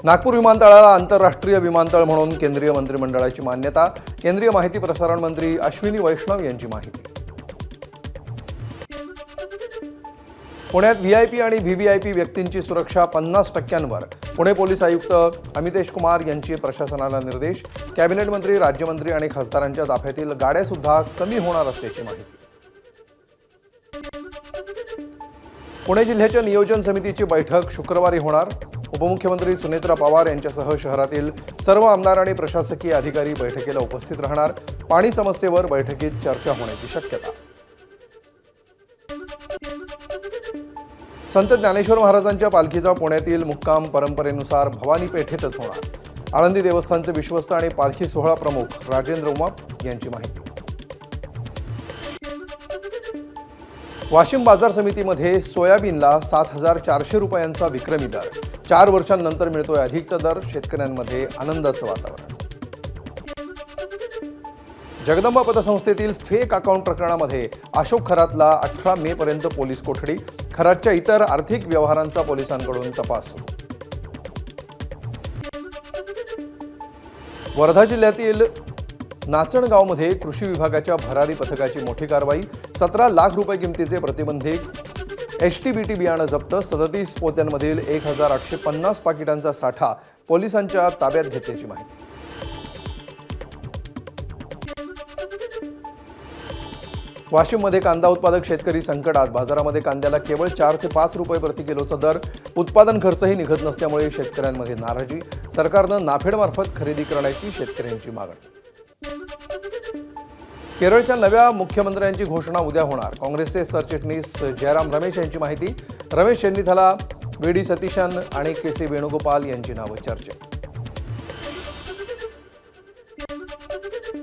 नागपूर विमानतळाला आंतरराष्ट्रीय विमानतळ म्हणून केंद्रीय मंत्रिमंडळाची मान्यता। केंद्रीय माहिती प्रसारण मंत्री अश्विनी वैष्णव यांची माहिती। पुण्यात व्हीआयपी आणि व्हीव्हीआयपी व्यक्तींची सुरक्षा 50%वर। पुणे पोलीस आयुक्त अमितेश कुमार यांची प्रशासनाला निर्देश। कॅबिनेट मंत्री, राज्यमंत्री आणि खासदारांच्या ताफ्यातील गाड्या सुद्धा कमी होणार असल्याची माहिती। पुणे जिल्ह्याच्या नियोजन समितीची बैठक शुक्रवारी होणार। उपमुख्यमंत्री सुनेत्रा पवार यांच्यासह शहरातील सर्व आमदार आणि प्रशासकीय अधिकारी बैठकीला उपस्थित राहणार। पाणी समस्येवर बैठकीत चर्चा होण्याची शक्यता। संत ज्ञानेश्वर महाराजांच्या पालखीचा पुण्यातील मुक्काम परंपरेनुसार भवानी पेठेतच होणार। आळंदी देवस्थानचे विश्वस्त आणि पालखी सोहळा प्रमुख राजेंद्र उमाप यांची माहिती। वाशिम बाजार समितीमध्ये सोयाबीनला 7,400 रुपयांचा विक्रमी दर। 4 वर्षांनंतर मिळतोय अधिकचा दर। शेतकऱ्यांमध्ये आनंदाचं वातावरण। जगदंबा पतसंस्थेतील फेक अकाउंट प्रकरणामध्ये अशोक खरातला 18 मे पर्यंत पोलीस कोठडी। खरातच्या इतर आर्थिक व्यवहारांचा पोलिसांकडून तपास सुरू। वर्धा जिल्ह्यातील नाचणगावमध्ये कृषी विभागाच्या भरारी पथकाची मोठी कारवाई। 17 लाख रुपये किमतीचे प्रतिबंधित एचटीबीटी बियाणं जप्त। 37 पोत्यांमधील 1,850 पाकिटांचा साठा पोलिसांच्या ताब्यात घेतल्याची माहिती। वाशिममध्ये कांदा उत्पादक शेतकरी संकटात। बाजारामध्ये कांद्याला केवळ 4 ते 5 रुपये प्रति किलोचा दर। उत्पादन खर्चही निघत नसल्यामुळे शेतकऱ्यांमध्ये नाराजी। सरकारनं नाफेडमार्फत खरेदी करण्याची शेतकऱ्यांची मागणी। केरळच्या नव्या मुख्यमंत्र्यांची घोषणा उद्या होणार। काँग्रेसचे सरचिटणीस जयराम रमेश यांची माहिती। रमेश यांनी व्ही डी सतीशन आणि के सी वेणुगोपाल यांची नावं चर्चेत।